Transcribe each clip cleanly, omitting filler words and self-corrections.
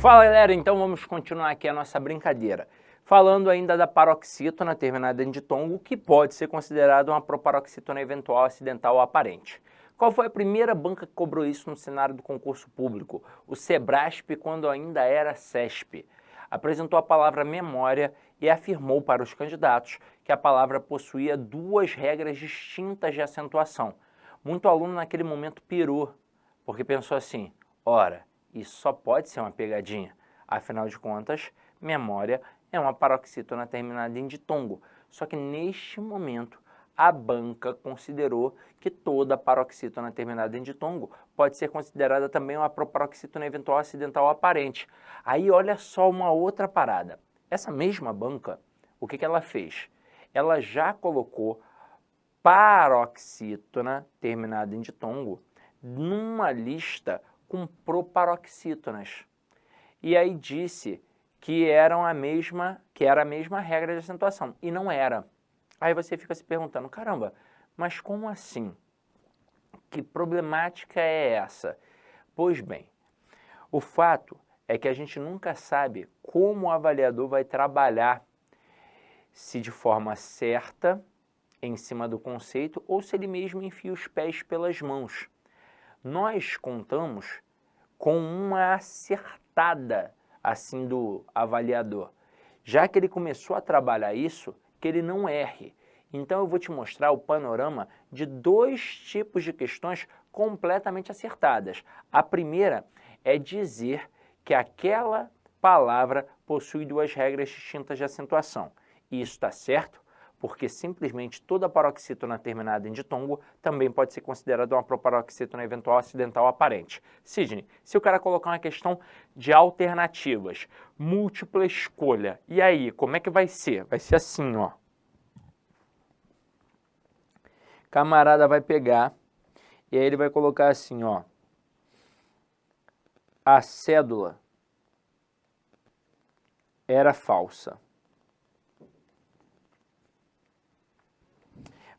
Fala galera, então vamos continuar aqui a nossa brincadeira. Falando ainda da paroxítona terminada em ditongo, que pode ser considerada uma proparoxítona eventual acidental ou aparente. Qual foi a primeira banca que cobrou isso no cenário do concurso público? O Sebrasp, quando ainda era CESP. Apresentou a palavra memória e afirmou para os candidatos que a palavra possuía duas regras distintas de acentuação. Muito aluno naquele momento pirou, porque pensou assim, ora, isso só pode ser uma pegadinha. Afinal de contas, memória é uma paroxítona terminada em ditongo. Só que neste momento, a banca considerou que toda paroxítona terminada em ditongo pode ser considerada também uma proparoxítona eventual acidental ou aparente. Aí olha só uma outra parada. Essa mesma banca, o que ela fez? Ela já colocou paroxítona terminada em ditongo numa lista com proparoxítonas. E aí disse que era a mesma regra de acentuação, e não era. Aí você fica se perguntando, caramba, mas como assim? Que problemática é essa? Pois bem, o fato é que a gente nunca sabe como o avaliador vai trabalhar, se de forma certa, em cima do conceito, ou se ele mesmo enfia os pés pelas mãos. Nós contamos com uma acertada assim do avaliador, já que ele começou a trabalhar isso, que ele não erre. Então eu vou te mostrar o panorama de dois tipos de questões completamente acertadas. A primeira é dizer que aquela palavra possui duas regras distintas de acentuação. E isso está certo, porque simplesmente toda paroxítona terminada em ditongo também pode ser considerada uma proparoxítona eventual acidental aparente. Sidney, se o cara colocar uma questão de alternativas, múltipla escolha, e aí, como é que vai ser? Vai ser assim, ó. Camarada vai pegar, e aí ele vai colocar assim, ó. A cédula era falsa.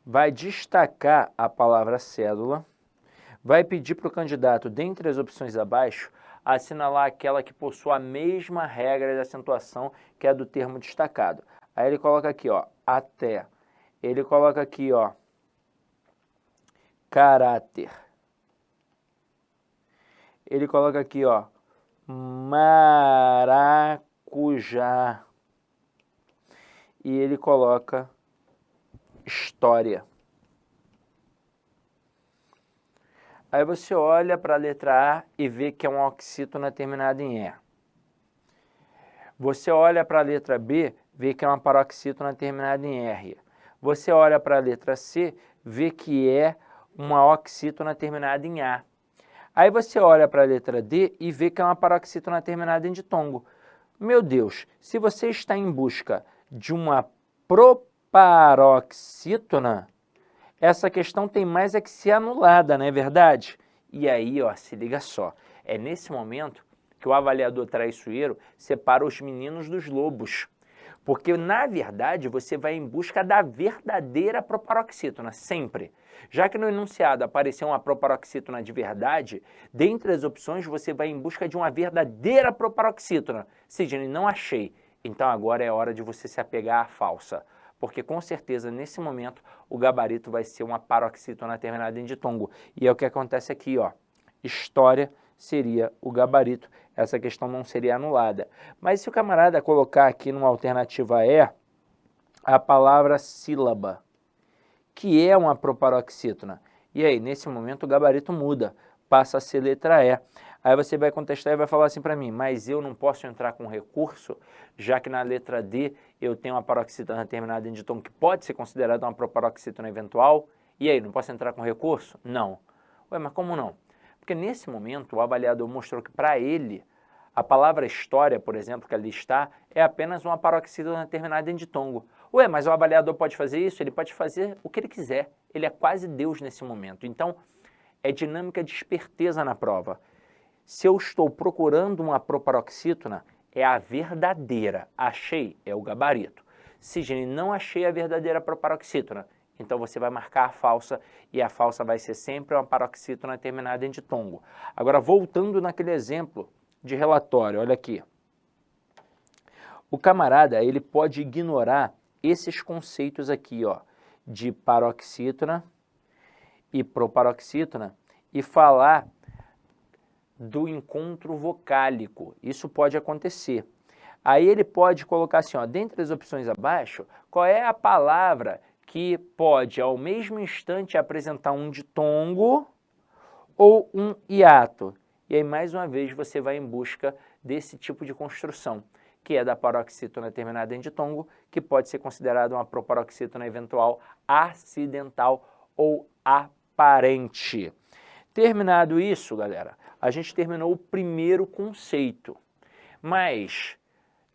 Vai destacar a palavra cédula, vai pedir para o candidato, dentre as opções abaixo, assinalar aquela que possua a mesma regra de acentuação que é a do termo destacado. Aí ele coloca aqui, ó, até. Ele coloca aqui, ó, caráter. Ele coloca aqui, ó, maracujá. E ele coloca história. Aí você olha para a letra A e vê que é uma oxítona terminada em E. Você olha para a letra B, vê que é uma paroxítona terminada em R. Você olha para a letra C, vê que é uma oxítona terminada em A. Aí você olha para a letra D e vê que é uma paroxítona terminada em ditongo. Meu Deus, se você está em busca de uma proparoxítona, essa questão tem mais é que ser anulada, não é verdade? E aí, ó, se liga só, é nesse momento que o avaliador traiçoeiro separa os meninos dos lobos. Porque, na verdade, você vai em busca da verdadeira proparoxítona, sempre. Já que no enunciado apareceu uma proparoxítona de verdade, dentre as opções você vai em busca de uma verdadeira proparoxítona. Sidney, não achei. Então agora é hora de você se apegar à falsa. Porque com certeza, nesse momento, o gabarito vai ser uma paroxítona terminada em ditongo. E é o que acontece aqui, ó. História seria o gabarito. Essa questão não seria anulada. Mas se o camarada colocar aqui numa alternativa E, a palavra sílaba, que é uma proparoxítona. E aí, nesse momento, o gabarito muda, passa a ser letra E. Aí você vai contestar e vai falar assim para mim, mas eu não posso entrar com recurso, já que na letra D eu tenho uma paroxítona terminada em ditongo que pode ser considerada uma proparoxítona eventual. E aí, não posso entrar com recurso? Não. Ué, mas como não? Porque nesse momento o avaliador mostrou que para ele, a palavra história, por exemplo, que ali está, é apenas uma paroxítona terminada em ditongo. Ué, mas o avaliador pode fazer isso? Ele pode fazer o que ele quiser. Ele é quase Deus nesse momento. Então, é dinâmica de esperteza na prova. Se eu estou procurando uma proparoxítona, é a verdadeira. Achei, é o gabarito. Sidney, não achei a verdadeira proparoxítona. Então você vai marcar a falsa, e a falsa vai ser sempre uma paroxítona terminada em ditongo. Agora, voltando naquele exemplo de relatório, olha aqui. O camarada, ele pode ignorar esses conceitos aqui, ó, de paroxítona e proparoxítona e falar do encontro vocálico. Isso pode acontecer. Aí ele pode colocar assim, ó, dentre as opções abaixo, qual é a palavra que pode, ao mesmo instante, apresentar um ditongo ou um hiato. E aí, mais uma vez, você vai em busca desse tipo de construção, que é da paroxítona terminada em ditongo, que pode ser considerada uma proparoxítona eventual acidental ou aparente. Terminado isso, galera, a gente terminou o primeiro conceito. Mas,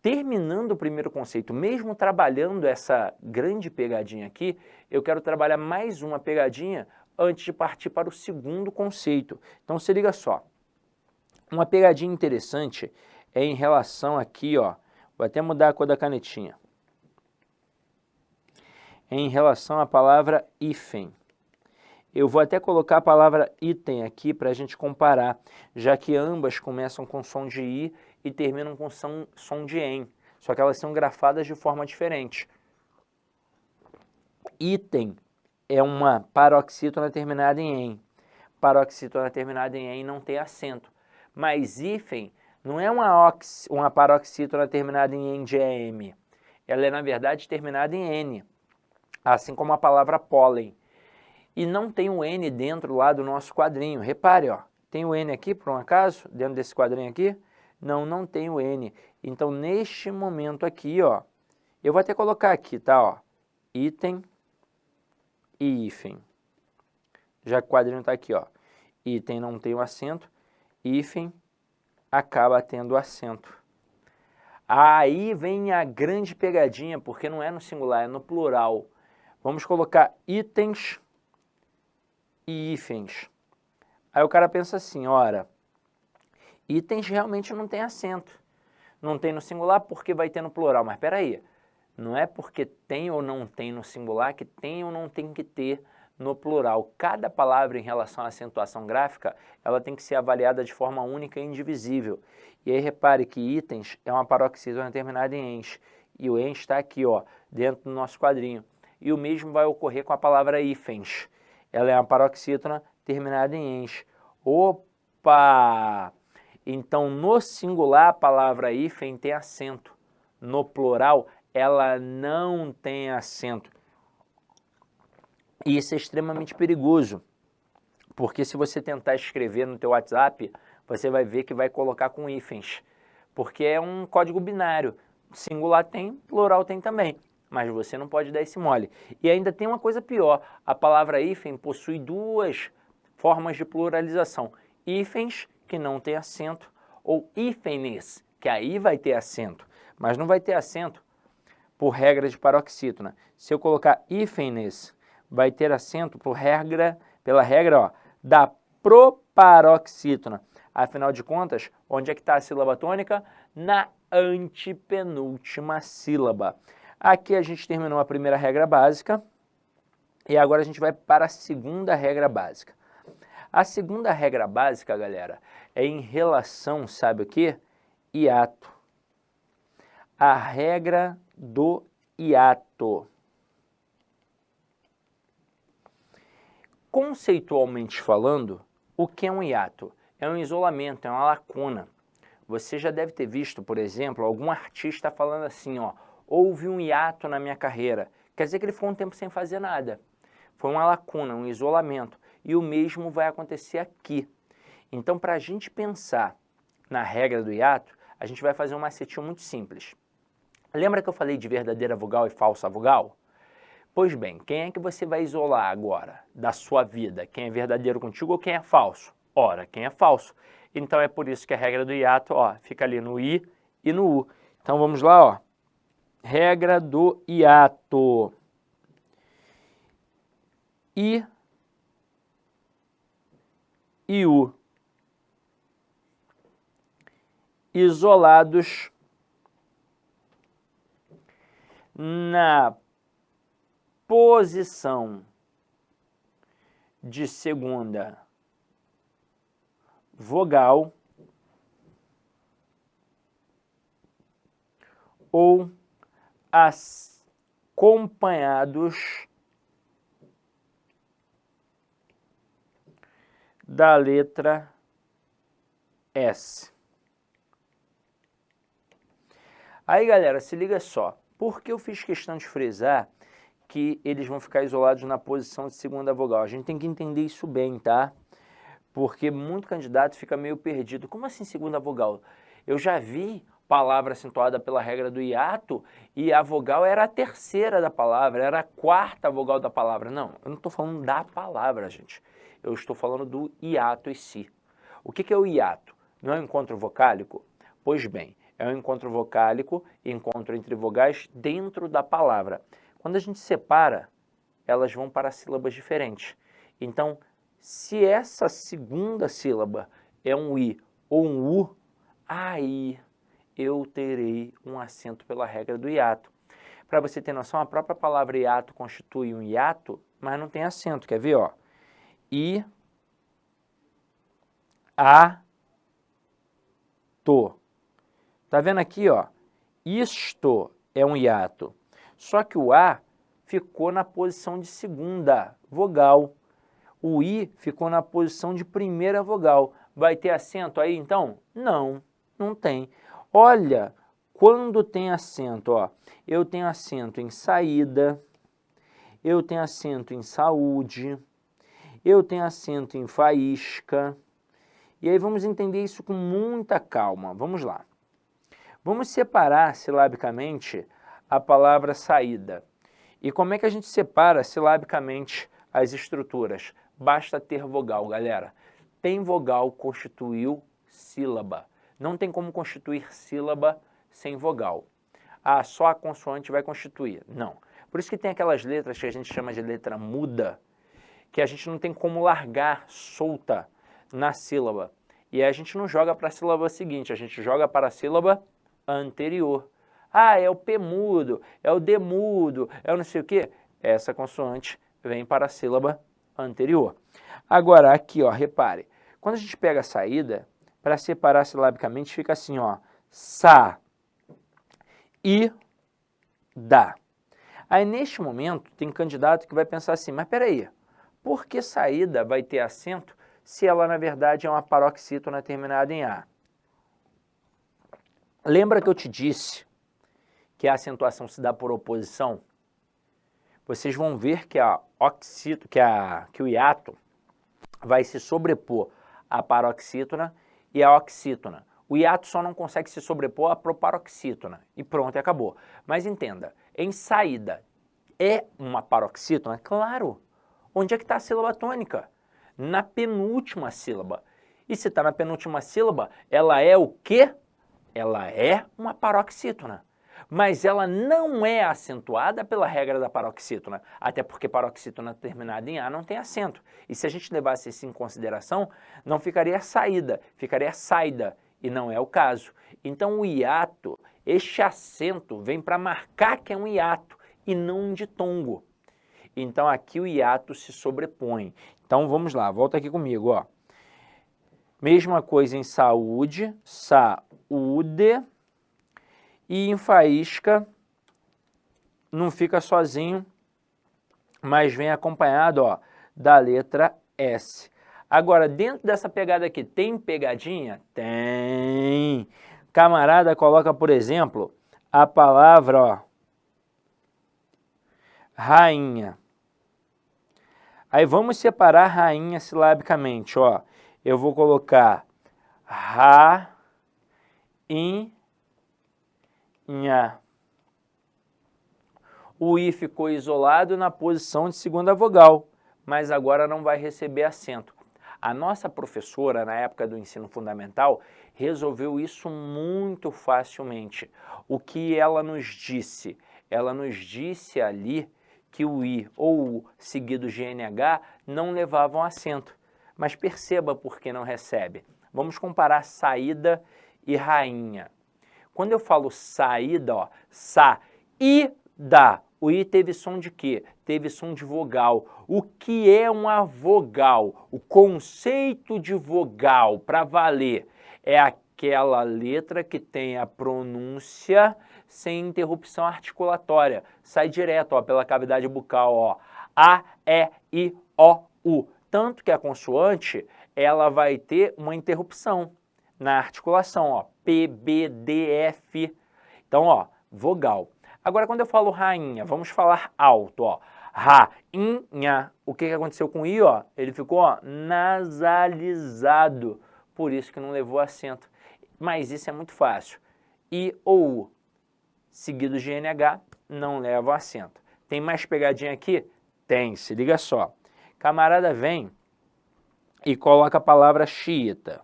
terminando o primeiro conceito, mesmo trabalhando essa grande pegadinha aqui, eu quero trabalhar mais uma pegadinha antes de partir para o segundo conceito. Então, se liga só. Uma pegadinha interessante é em relação aqui, ó, vou até mudar a cor da canetinha. É em relação à palavra hífen. Eu vou até colocar a palavra item aqui para a gente comparar, já que ambas começam com som de i e terminam com som de en, só que elas são grafadas de forma diferente. Item é uma paroxítona terminada em en. Paroxítona terminada em en não tem acento. Mas hífen não é uma paroxítona terminada em en de em. Ela é, na verdade, terminada em n, assim como a palavra pólen. E não tem o N dentro lá do nosso quadrinho. Repare, ó, tem o N aqui, por um acaso, dentro desse quadrinho aqui? Não, não tem o N. Então, neste momento aqui, ó, eu vou até colocar aqui, tá, ó, item e hífen. Já que o quadrinho está aqui, ó, item não tem o acento, hífen acaba tendo acento. Aí vem a grande pegadinha, porque não é no singular, é no plural. Vamos colocar itens e hífens. Aí o cara pensa assim, ora, itens realmente não tem acento. Não tem no singular porque vai ter no plural. Mas espera aí, não é porque tem ou não tem no singular que tem ou não tem que ter no plural. Cada palavra em relação à acentuação gráfica, ela tem que ser avaliada de forma única e indivisível. E aí repare que itens é uma paroxítona terminada em ens. E o ens está aqui, ó, dentro do nosso quadrinho. E o mesmo vai ocorrer com a palavra hífens. Ela é uma paroxítona terminada em ens. Opa! Então, no singular, a palavra hífen tem acento. No plural, ela não tem acento. E isso é extremamente perigoso, porque se você tentar escrever no teu WhatsApp, você vai ver que vai colocar com hífens, porque é um código binário. Singular tem, plural tem também. Mas você não pode dar esse mole. E ainda tem uma coisa pior, a palavra hífen possui duas formas de pluralização. Hífens, que não tem acento, ou hífenes, que aí vai ter acento, mas não vai ter acento por regra de paroxítona. Se eu colocar hífenes, vai ter acento pela regra, ó, da proparoxítona. Afinal de contas, onde é que está a sílaba tônica? Na antepenúltima sílaba. Aqui a gente terminou a primeira regra básica e agora a gente vai para a segunda regra básica. A segunda regra básica, galera, é em relação, sabe o quê? Hiato. A regra do hiato. Conceitualmente falando, o que é um hiato? É um isolamento, é uma lacuna. Você já deve ter visto, por exemplo, algum artista falando assim, ó, houve um hiato na minha carreira. Quer dizer que ele ficou um tempo sem fazer nada. Foi uma lacuna, um isolamento. E o mesmo vai acontecer aqui. Então, para a gente pensar na regra do hiato, a gente vai fazer um macetinho muito simples. Lembra que eu falei de verdadeira vogal e falsa vogal? Pois bem, quem é que você vai isolar agora da sua vida? Quem é verdadeiro contigo ou quem é falso? Ora, quem é falso. Então é por isso que a regra do hiato, ó, fica ali no i e no u. Então vamos lá, ó. Regra do hiato. I e u. Isolados na posição de segunda vogal ou acompanhados da letra S. Aí, galera, se liga só. Por que eu fiz questão de frisar que eles vão ficar isolados na posição de segunda vogal? A gente tem que entender isso bem, tá? Porque muito candidato fica meio perdido. Como assim segunda vogal? Eu já vi palavra acentuada pela regra do hiato e a vogal era a terceira da palavra, era a quarta vogal da palavra. Não, eu não estou falando da palavra, gente. Eu estou falando do hiato em si. O que é o hiato? Não é um encontro vocálico? Pois bem, é um encontro vocálico, encontro entre vogais dentro da palavra. Quando a gente separa, elas vão para sílabas diferentes. Então, se essa segunda sílaba é um I ou um U, aí eu terei um acento pela regra do hiato. Para você ter noção, a própria palavra hiato constitui um hiato, mas não tem acento. Quer ver? Ó? I, A, to. Tá vendo aqui, ó? Isto é um hiato. Só que o A ficou na posição de segunda vogal. O I ficou na posição de primeira vogal. Vai ter acento aí, então? Não, não tem. Olha, quando tem acento, ó, eu tenho acento em saída, eu tenho acento em saúde, eu tenho acento em faísca. E aí vamos entender isso com muita calma. Vamos lá. Vamos separar silabicamente a palavra saída. E como é que a gente separa silabicamente as estruturas? Basta ter vogal, galera. Tem vogal, constituiu sílaba. Não tem como constituir sílaba sem vogal. Ah, só a consoante vai constituir. Não. Por isso que tem aquelas letras que a gente chama de letra muda, que a gente não tem como largar solta na sílaba. E aí a gente não joga para a sílaba seguinte, a gente joga para a sílaba anterior. Ah, é o P mudo, é o D mudo, é o não sei o quê. Essa consoante vem para a sílaba anterior. Agora, aqui, ó, repare. Quando a gente pega a saída, para separar silabicamente, fica assim, ó. Sa, I, da. Aí, neste momento, tem candidato que vai pensar assim, mas peraí, por que saída vai ter acento se ela, na verdade, é uma paroxítona terminada em A? Lembra que eu te disse que a acentuação se dá por oposição? Vocês vão ver que, que o hiato vai se sobrepor à paroxítona e à oxítona. O hiato só não consegue se sobrepor à proparoxítona. E pronto, acabou. Mas entenda, em saída, é uma paroxítona? Claro. Onde é que está a sílaba tônica? Na penúltima sílaba. E se está na penúltima sílaba, ela é o quê? Ela é uma paroxítona. Mas ela não é acentuada pela regra da paroxítona, até porque paroxítona terminada em A não tem acento. E se a gente levasse isso em consideração, não ficaria saída, ficaria saída, e não é o caso. Então o hiato, este acento vem para marcar que é um hiato e não um ditongo. Então aqui o hiato se sobrepõe. Então vamos lá, volta aqui comigo, ó. Mesma coisa em saúde, saúde. E em faísca, não fica sozinho, mas vem acompanhado, ó, da letra S. Agora, dentro dessa pegada aqui, tem pegadinha? Tem. Camarada coloca, por exemplo, a palavra, ó, rainha. Aí vamos separar rainha silabicamente, ó. Eu vou colocar ra, in, nha. O I ficou isolado na posição de segunda vogal, mas agora não vai receber acento. A nossa professora, na época do ensino fundamental, resolveu isso muito facilmente. O que ela nos disse? Ela nos disse ali que o I ou o seguido de NH não levavam acento. Mas perceba por que não recebe. Vamos comparar saída e rainha. Quando eu falo saída, ó, sa-i-da, o I teve som de quê? Teve som de vogal. O que é uma vogal? O conceito de vogal, para valer, é aquela letra que tem a pronúncia sem interrupção articulatória. Sai direto, ó, pela cavidade bucal, ó. A, E, I, O, U. Tanto que a consoante, ela vai ter uma interrupção na articulação, ó. P, B, D, F. Então, ó, vogal. Agora, quando eu falo rainha, vamos falar alto, ó. Rainha. O que aconteceu com o I, ó? Ele ficou, ó, nasalizado. Por isso que não levou acento. Mas isso é muito fácil. I ou U, seguido de NH, não leva acento. Tem mais pegadinha aqui? Tem, se liga só. Camarada vem e coloca a palavra xiita.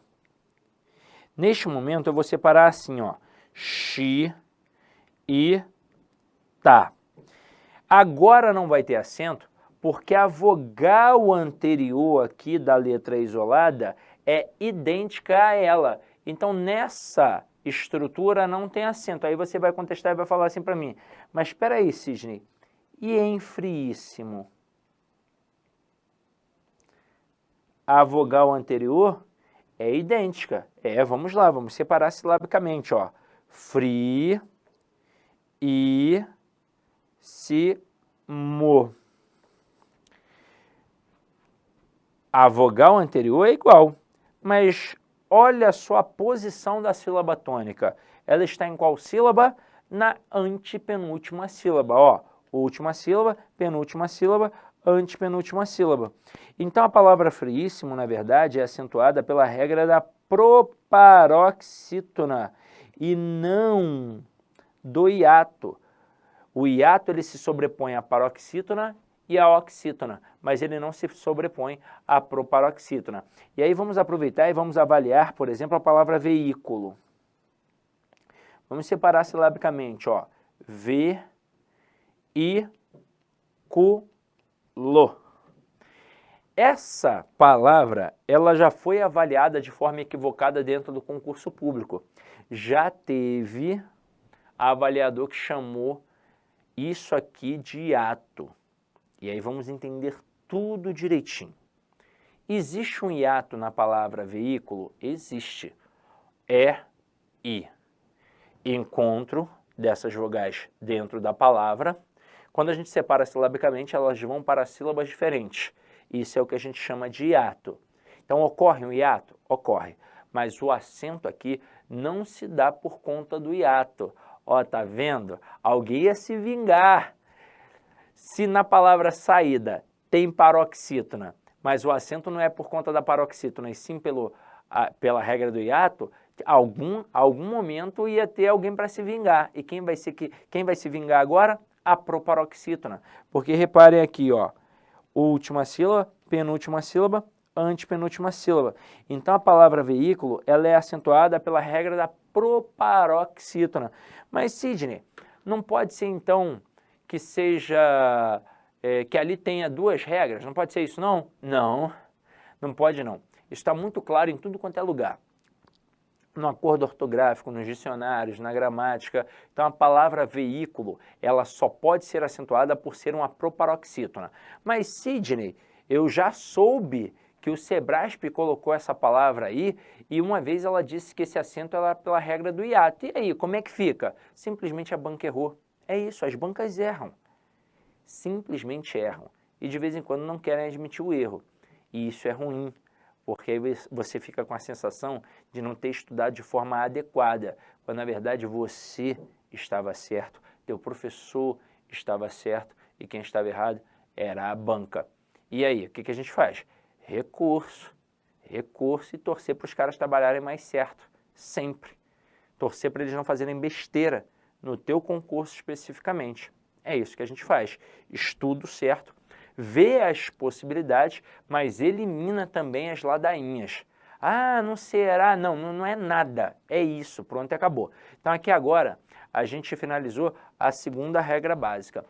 Neste momento eu vou separar assim, ó. Xi e tá. Agora não vai ter acento porque a vogal anterior aqui da letra isolada é idêntica a ela. Então nessa estrutura não tem acento. Aí você vai contestar e vai falar assim para mim: mas espera aí, Sidney, e em friíssimo? A vogal anterior é idêntica. Vamos lá, vamos separar silabicamente, ó. Fri e si mo. A vogal anterior é igual, mas olha só a posição da sílaba tônica. Ela está em qual sílaba? Na antepenúltima sílaba, ó. Última sílaba, penúltima sílaba, antepenúltima sílaba. Então a palavra friíssimo, na verdade, é acentuada pela regra da proparoxítona e não do hiato. O hiato ele se sobrepõe à paroxítona e à oxítona, mas ele não se sobrepõe à proparoxítona. E aí vamos aproveitar e vamos avaliar, por exemplo, a palavra veículo. Vamos separar silabicamente, ó. Ve-i-cu-lo. Essa palavra, ela já foi avaliada de forma equivocada dentro do concurso público. Já teve avaliador que chamou isso aqui de hiato. E aí vamos entender tudo direitinho. Existe um hiato na palavra veículo? Existe. E. Encontro dessas vogais dentro da palavra. Quando a gente separa silabicamente, elas vão para sílabas diferentes. Isso é o que a gente chama de hiato. Então, ocorre um hiato? Ocorre. Mas o acento aqui não se dá por conta do hiato. Ó, tá vendo? Alguém ia se vingar. Se na palavra saída tem paroxítona, mas o acento não é por conta da paroxítona, e sim pela regra do hiato, algum momento ia ter alguém para se vingar. E quem vai se vingar agora? A proparoxítona. Porque reparem aqui, ó, última sílaba, penúltima sílaba, antepenúltima sílaba. Então a palavra veículo, ela é acentuada pela regra da proparoxítona. Mas Sidney, não pode ser então que seja, que ali tenha duas regras? Não pode ser isso não? Não, não pode não. Está muito claro em tudo quanto é lugar. No acordo ortográfico, nos dicionários, na gramática. Então a palavra veículo, ela só pode ser acentuada por ser uma proparoxítona. Mas Sidney, eu já soube que o Sebrasp colocou essa palavra aí e uma vez ela disse que esse acento era pela regra do hiato. E aí, como é que fica? Simplesmente a banca errou. É isso, as bancas erram. Simplesmente erram. E de vez em quando não querem admitir o erro. E isso é ruim, porque aí você fica com a sensação de não ter estudado de forma adequada, quando na verdade você estava certo, teu professor estava certo e quem estava errado era a banca. E aí, o que a gente faz? Recurso e torcer para os caras trabalharem mais certo, sempre. Torcer para eles não fazerem besteira no teu concurso especificamente. É isso que a gente faz. Estudo certo, vê as possibilidades, mas elimina também as ladainhas. Ah, não será? Não, não é nada. É isso, pronto, acabou. Então aqui agora a gente finalizou a segunda regra básica.